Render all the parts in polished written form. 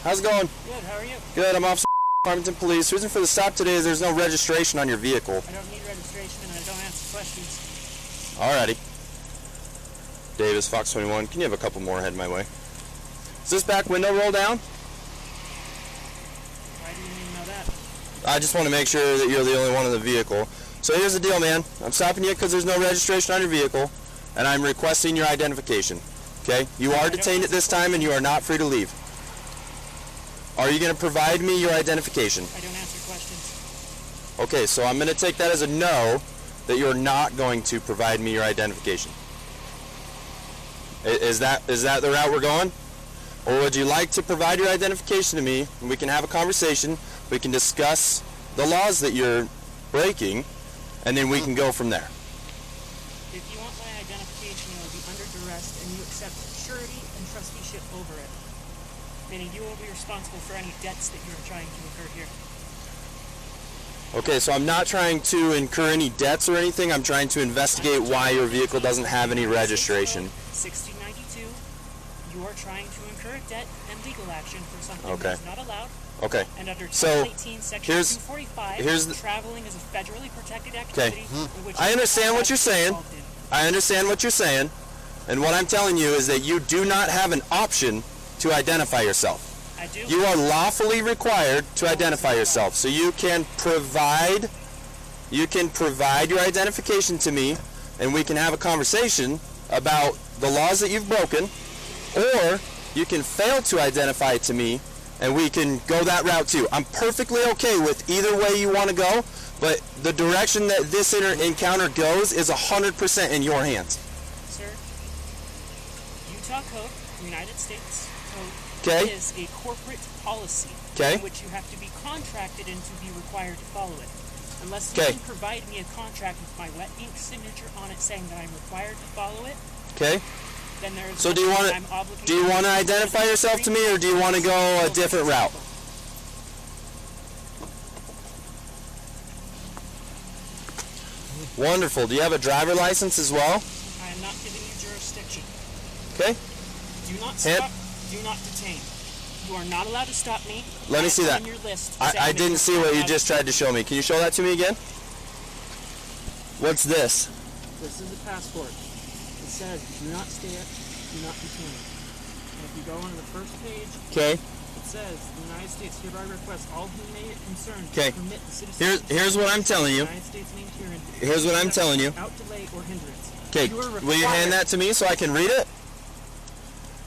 How's it going? Good, how are you? Good, I'm Officer Farmington Police. Reason for the stop today is there's no registration on your vehicle. I don't need registration and I don't answer questions. Alrighty. Davis, Fox 21, can you have a couple more heading my way? Is this back window roll down? Why do you need to know that? I just want to make sure that you're the only one in the vehicle. So here's the deal, man. I'm stopping you because there's no registration on your vehicle, and I'm requesting your identification. Okay? You are detained at this time, and you are not free to leave. Are you going to provide me your identification? I don't answer questions. Okay, so I'm going to take that as a no, that you're not going to provide me your identification. Is that the route we're going? Or would you like to provide your identification to me, and we can have a conversation, we can discuss the laws that you're breaking, and then we can go from there. If you want my identification, you will be under duress and you accept surety and trusteeship over it. Meaning you will be responsible for any debts that you are trying to incur here. Okay, so I'm not trying to incur any debts or anything. I'm trying to investigate why your vehicle doesn't have any registration. 1692, you are trying to incur debt and legal action for something Okay. that is not allowed. Okay. And under So, 18, section 245, traveling is a federally protected activity. In which I understand what you're saying. I understand what you're saying. And what I'm telling you is that you do not have an option to identify yourself. I do. You are lawfully required to identify yourself. So you can provide your identification to me, and we can have a conversation about the laws that you've broken, or you can fail to identify it to me, and we can go that route too. I'm perfectly okay with either way you want to go, but the direction that this encounter goes is 100% in your hands. Sir, Utah Code, United States Code, is a corporate policy in which you have to be contracted and to be required to follow it. Unless you can provide me a contract with my wet ink signature on it saying that I'm required to follow it, then there's so do you want to identify yourself to me, or do you want to go a different route? Wonderful. Do you have a driver license as well? I am not giving you jurisdiction. Okay. Do not stop. Do not detain. You are not allowed to stop me. Let me see that. On your list I didn't see what you just tried to show me. Can you show that to me again? What's this? This is a passport. It says, do not stay up, do not detain. And if you go on to the first page, it says, the United States hereby requests all who may it concern to permit the citizens. Here's what I'm telling you. Here's what I'm telling you. Without delay or hindrance. Okay, will you hand that to me so I can read it?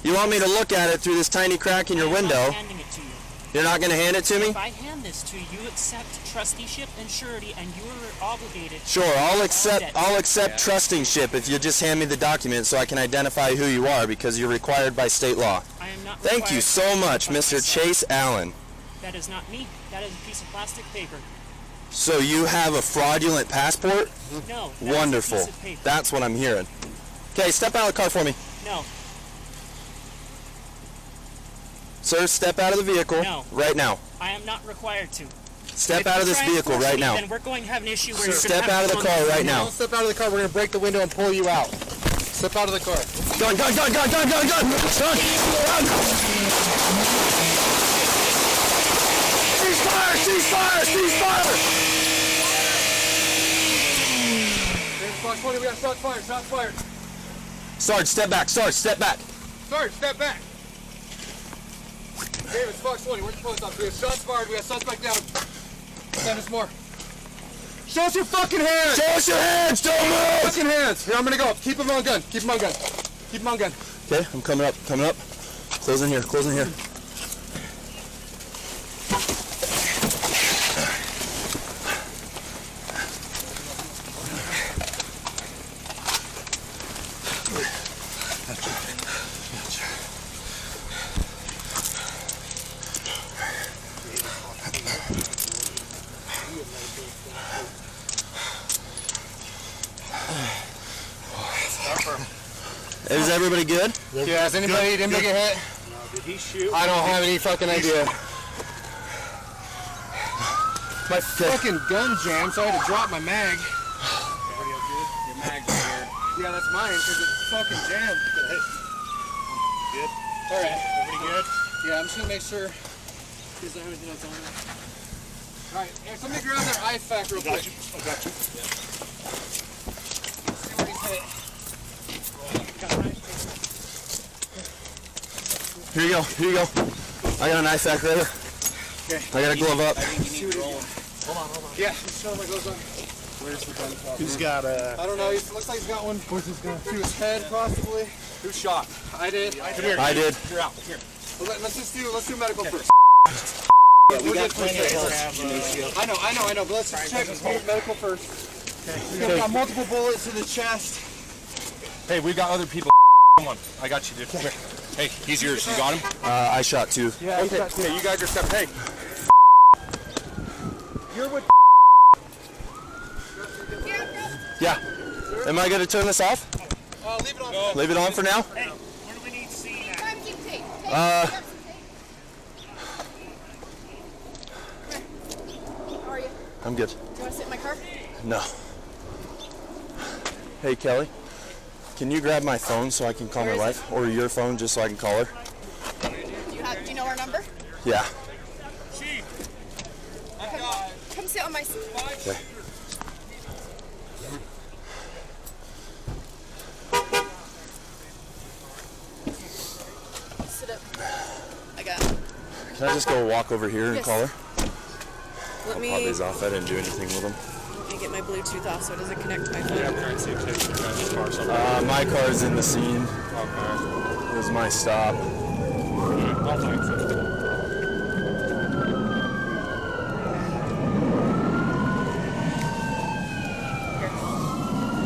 You want me to look at it through this tiny crack in your window? I'm not handing it to you. You're not going to hand it to me? If I hand this to you, you accept trusteeship and surety, and you are obligated. Sure, I'll accept trustingship if you just hand me the document so I can identify who you are, because you're required by state law. I am not. Thank you so much, Mr. Chase Allen. That is not me. That is a piece of plastic paper. So you have a fraudulent passport? No. Wonderful. Is a piece of paper. That's what I'm hearing. Okay, step out of the car for me. No. Sir, step out of the vehicle right now. I am not required to. Step out of this vehicle right now. Then we're going to have an issue where Step out of the car right now. Step out of the car. We're going to break the window and pull you out. Step out of the car. Gun! Cease fire! Fox 20, we got shots fired. Sarge, step back. Sarge, step back. David, Fox 20, where's the post office? We have shots fired, we have suspect down. 10 us more. Show us your fucking hands! Show us your hands! Don't move! Fucking hands! Here, I'm gonna go. Keep him on gun. Okay, I'm coming up. Close in here. Is everybody good? Yeah, has anybody didn't make a hit? No, did he shoot? I don't have any fucking idea. My fucking gun jammed, so I had to drop my mag. Everybody else good? Your mag's here. Yeah, that's mine, because it's fucking jammed. Good? Alright. Everybody good? Yeah. I'm just gonna make sure. Because I have anything else on there. Alright, somebody grab their IFAC real quick. I got you. Yeah. See where he's hit. Here you go. Here you go. I got an IFAC right here. Okay. I got a glove up. I think you need to roll. Hold on. Yeah, just show him what goes on. Where's the gun? Who's got a... I don't know, he looks like he's got one to his head, possibly. Who shot? I did. Come here. I did. You're out. Here. Let's do medical first. Yeah, we got plenty of help. I know, but let's just check medical first. Okay. We've got multiple bullets to the chest. Hey, we got other people. Come on. I got you, dude. Come here. Hey, he's yours. You got him? I shot 2. Yeah, okay. Okay, you guys are stepping. Hey. You're with... Yeah. Am I going to turn this off? Leave it on. No. Leave it on for now? Hey, where do we need to see that? Time keep tape. How are you? I'm good. Do you want to sit in my car? No. Hey, Kelly. Can you grab my phone so I can call my wife? Or your phone just so I can call her? Do you know our number? Yeah. Come sit on my seat. Okay. Sit up. I got it. Can I just go walk over here and Yes. call her? Let me, Pop these off. I didn't do anything with them. let me get my Bluetooth off so it doesn't connect to my phone. I'm trying to see if there's a car somewhere. My car's in the scene. Okay. This is my stop. I'll take 50.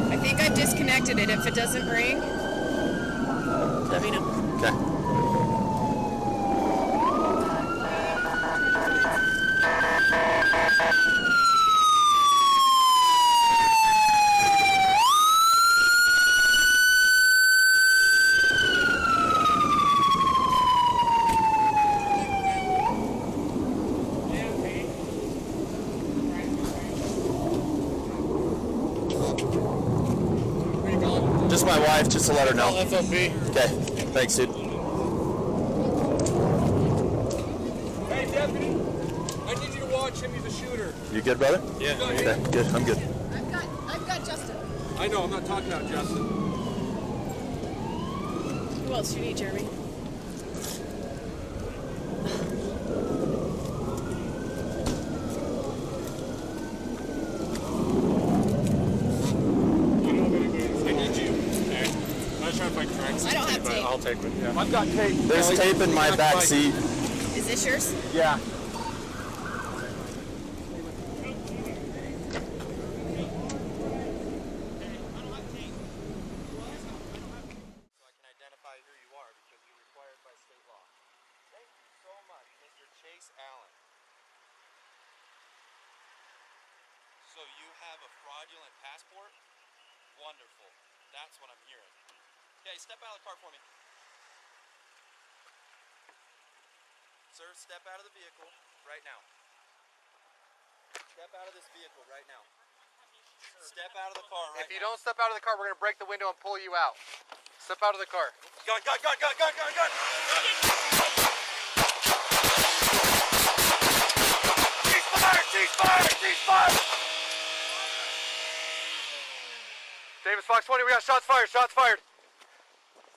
I think I've disconnected it. If it doesn't ring, let me know. Okay. Just my wife, just to let her know. FOB. Okay. Thanks, dude. Hey, deputy. I need you to watch him. He's a shooter. You good, brother? Yeah. Okay, good. I'm good. I've got Justin. I know. I'm not talking about Justin. Who else do you need, Jeremy? I don't have tape. I'll take it. Yeah. I've got tape. There's tape in my back seat. Is this yours? Yeah. Allan. So you have a fraudulent passport? Wonderful. That's what I'm hearing. Okay, step out of the car for me. Sir, step out of the vehicle right now. Step out of this vehicle right now. Step out of the car right now. If you don't step out of the car, we're going to break the window and pull you out. Step out of the car. Gun, gun, gun, gun, gun, gun, gun! Ceasefire! Ceasefire! Ceasefire! Davis Fox 20, we got shots fired. Shots fired.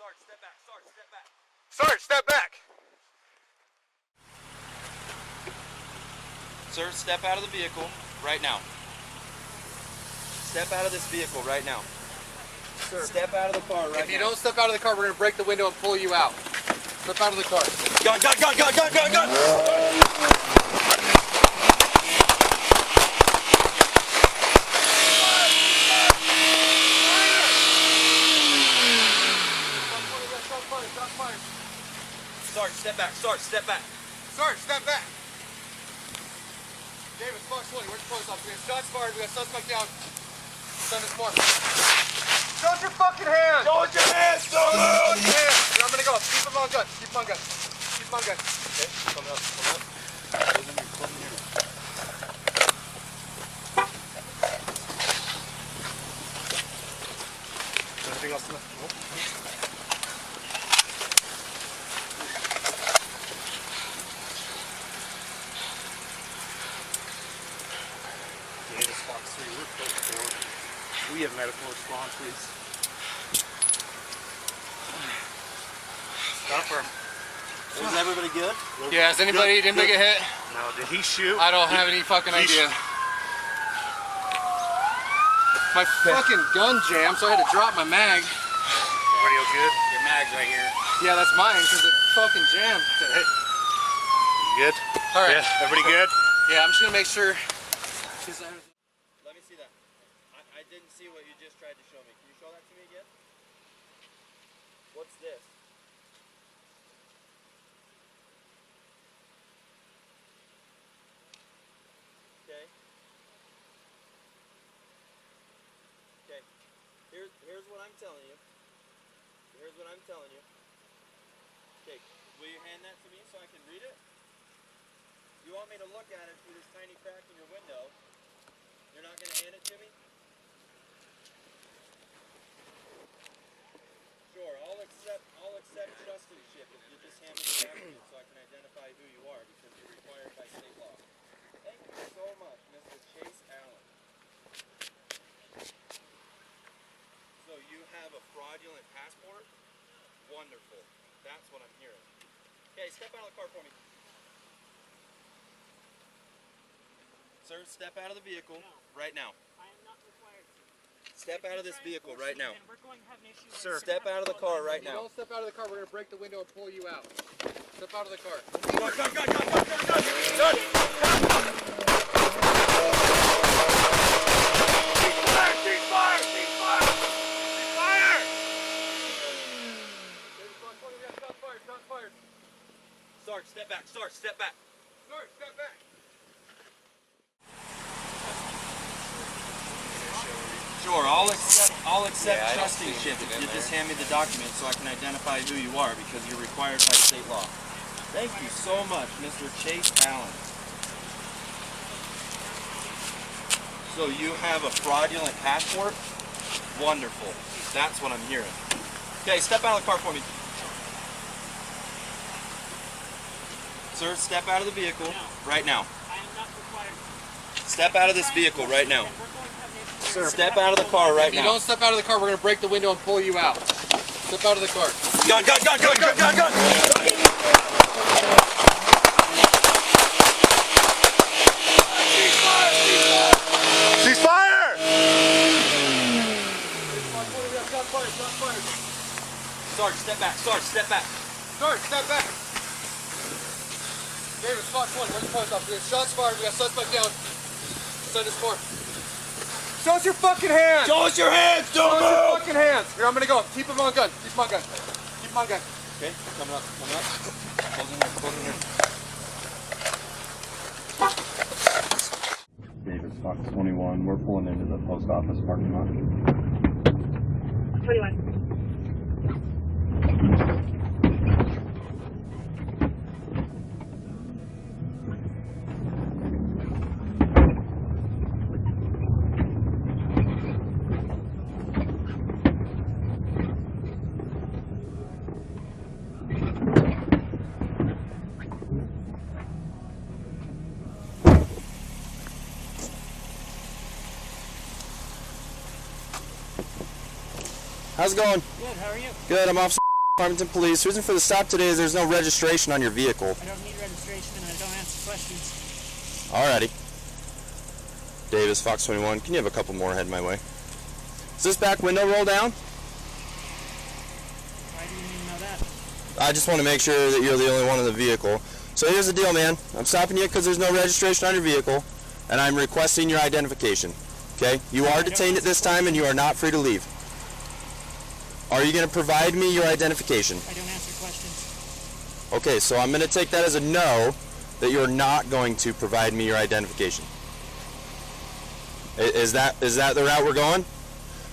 Sarge, step back. Sarge, step back. Sarge, step back. Sir, step out of the vehicle right now. Step out of this vehicle right now. Sir, step out of the car right now. If you don't step out of the car, we're going to break the window and pull you out. Step out of the car. Gun, gun, gun, gun, gun, gun, gun! Sarge, step back. Sarge, step back. Sarge, step back. Davis Fox 20, where's the post office? We got shots fired. We got suspect down. Send us more. Show us your fucking hands! Show us your hands! Show us your fucking hands! Here, I'm gonna go. Keep them on gun. Keep them on gun. Keep them on gun. Okay, coming up, coming up. Anything else? Nope. We have medical response, please. Stop her. Is everybody good? Yeah, is anybody, didn't get hit? No, did he shoot? I don't have any fucking idea. My fucking gun jammed, so I had to drop my mag. Everybody all good? Your mag's right here. Yeah, that's mine, because it fucking jammed. Hey. You good? All right. Yeah, everybody good? Yeah, I'm just gonna make sure. Let me see that. I didn't see what you just tried to show me. Can you show that to me again? What's this? Okay. Okay. Here's what I'm telling you. Here's what I'm telling you. Okay. Will you hand that to me so I can read it? You want me to look at it through this tiny crack in your window? You're not going to hand it to me? Sure, I'll accept trusteeship if you just hand me the document so I can identify who you are because you're required by state law. Thank you so much, Mr. Chase Allan. So you have a fraudulent passport? Wonderful. That's what I'm hearing. Okay, step out of the car for me. Sir, step out of the vehicle right now. I am not required to. Step out of this vehicle right now. And we're going to have an issue. Sir, step out of the car right You now. don't step out of the car, we're gonna break the window and pull you out. Step out of the car. Sarge, step back. Sarge, step back. Sarge, step back. Sure, I'll accept trusteeship if you just hand me the document so I can identify who you are because you're required by state law. Thank you so much, Mr. Chase Allan. So you have a fraudulent passport? Wonderful. That's what I'm hearing. Okay, step out of the car for me. Sir, step out of the vehicle right now. I am not required to. Step out of this vehicle right now. Sir, step out of the car right If you now. don't step out of the car, we're gonna break the window and pull you out. Step out of the car. Gun! Cease fire! Sarge, step back. Sarge, step back. Sarge, step back. David, Fox 1, where's the post office? We have shots fired, we got suspect down. Send us more. Show us your fucking hands! Show us your hands! Show us your fucking hands! Here, I'm gonna go. Keep him on gun. Keep him on gun. Keep him on gun. Okay, coming up. Closing here. Davis, Fox 21. We're pulling into the post office parking lot. 21. How's it going? Good, how are you? Good, I'm Officer Farmington Police. The reason for the stop today is there's no registration on your vehicle. I don't need registration and I don't answer questions. Alrighty. Davis, Fox 21. Can you have a couple more heading my way? Is this back window roll down? Why do you need to know that? I just want to make sure that you're the only one in the vehicle. So here's the deal, man. I'm stopping you because there's no registration on your vehicle, and I'm requesting your identification. Okay? You are detained at this time, and you are not free to leave. Are you going to provide me your identification? I don't answer questions. Okay, so I'm going to take that as a no, that you're not going to provide me your identification. Is that the route we're going?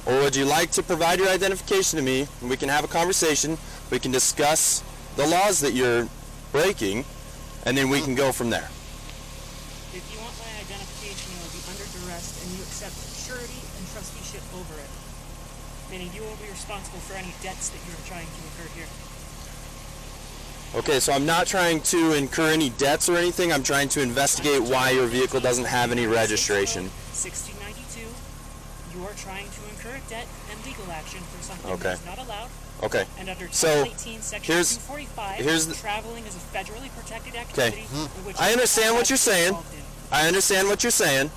Or would you like to provide your identification to me, and we can have a conversation, we can discuss the laws that you're breaking, and then we can go from there. If you want my identification, you will be under duress and you accept surety and trusteeship over it. Meaning you will be responsible for any debts that you are trying to incur here. Okay, so I'm not trying to incur any debts or anything. I'm trying to investigate why your vehicle doesn't have any registration. 1692 trying to incur debt and legal action for something Okay. that's not allowed. Okay. And under So, Title 18, Section here's- 245, traveling is a federally protected activity. In which I understand what you're saying. involved in. I understand what you're saying.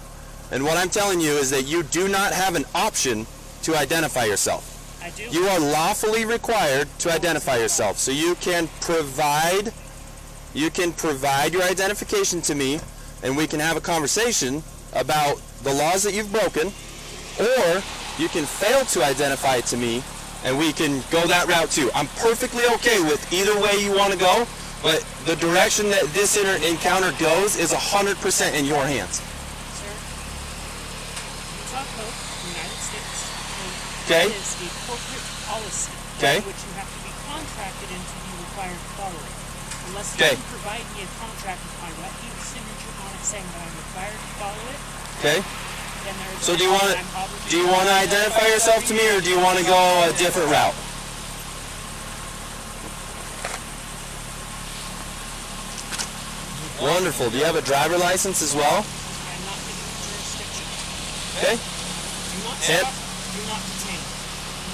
And what I'm telling you is that you do not have an option to identify yourself. I do. You are lawfully required to identify yourself. So you can provide your identification to me, and we can have a conversation about the laws that you've broken, or you can fail to identify it to me, and we can go that route too. I'm perfectly okay with either way you want to go, but the direction that this encounter goes is 100% in your hands. Sir, Utah Code, United States Code, Okay. is a corporate policy Okay. which you have to be contracted in to be required to follow it. Unless you Okay. can provide me a contract with my wet signature on it saying that I'm required to follow it, Okay? then there's So do you want to I'm obligated identify yourself to me, or do you want to go a different route? Wonderful. Do you have a driver license as well? I'm not given jurisdiction. Okay. Do not And- stop, do not detain.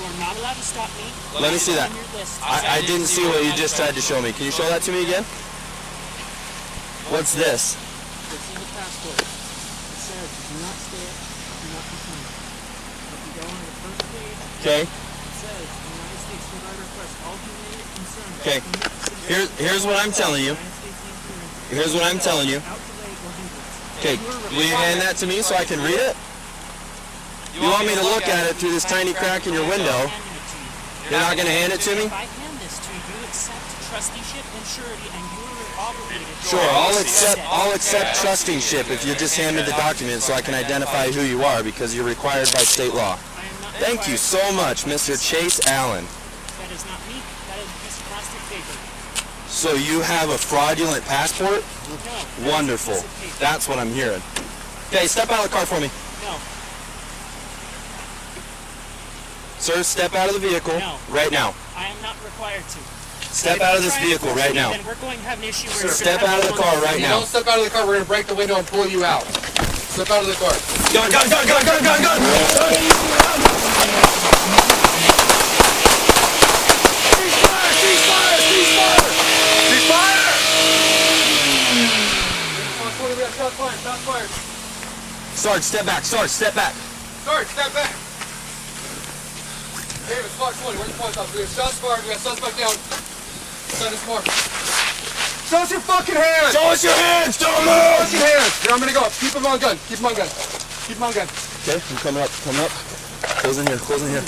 You are not allowed to stop me. Let me see that. On your list. I didn't see what you just tried to show me. Can you show that to me again? What's this? This is a passport. It says do not stare, do not detain. If you go on the first page, Okay. it says the United States hereby requests all human concerns. Okay. Here's what I'm telling you. Here's what I'm telling you. Okay. Will you hand that to me so I can read it? You want me to look at it through this tiny crack in your window? You're not going to hand it to me? If I hand this to you, you accept trusteeship and surety, and you are obligated. Sure, I'll accept trustingship if you just hand me the document so I can identify who you are, because you're required by state law. I am not Thank you so much, Mr. Chase Allen. That is not me. That is a piece of plastic paper. So you have a fraudulent passport? No. Wonderful. That's what I'm hearing. Okay, step out of the car for me. No. Sir, step out of the vehicle No. right now. I am not required to. Step out of this vehicle right now. Then we're going to have an issue where Step out of the car right You now. don't step out of the car, we're gonna break the window and pull you out. Step out of the car. Gun, gun, gun, gun, gun, gun, gun! We got shots fired, shots fired. Sarge, step back. Sarge, step back. Sarge, step back. David, Fox 20, where's the point up? We have shots fired, we got suspect down. Send us more. Show us your fucking hands! Show us your hands! Don't Show move! us your hands! Then I'm gonna go up. Keep him on gun. Keep him on gun. Keep him on gun. Okay, I'm coming up. Coming up. Close in here. Close in here.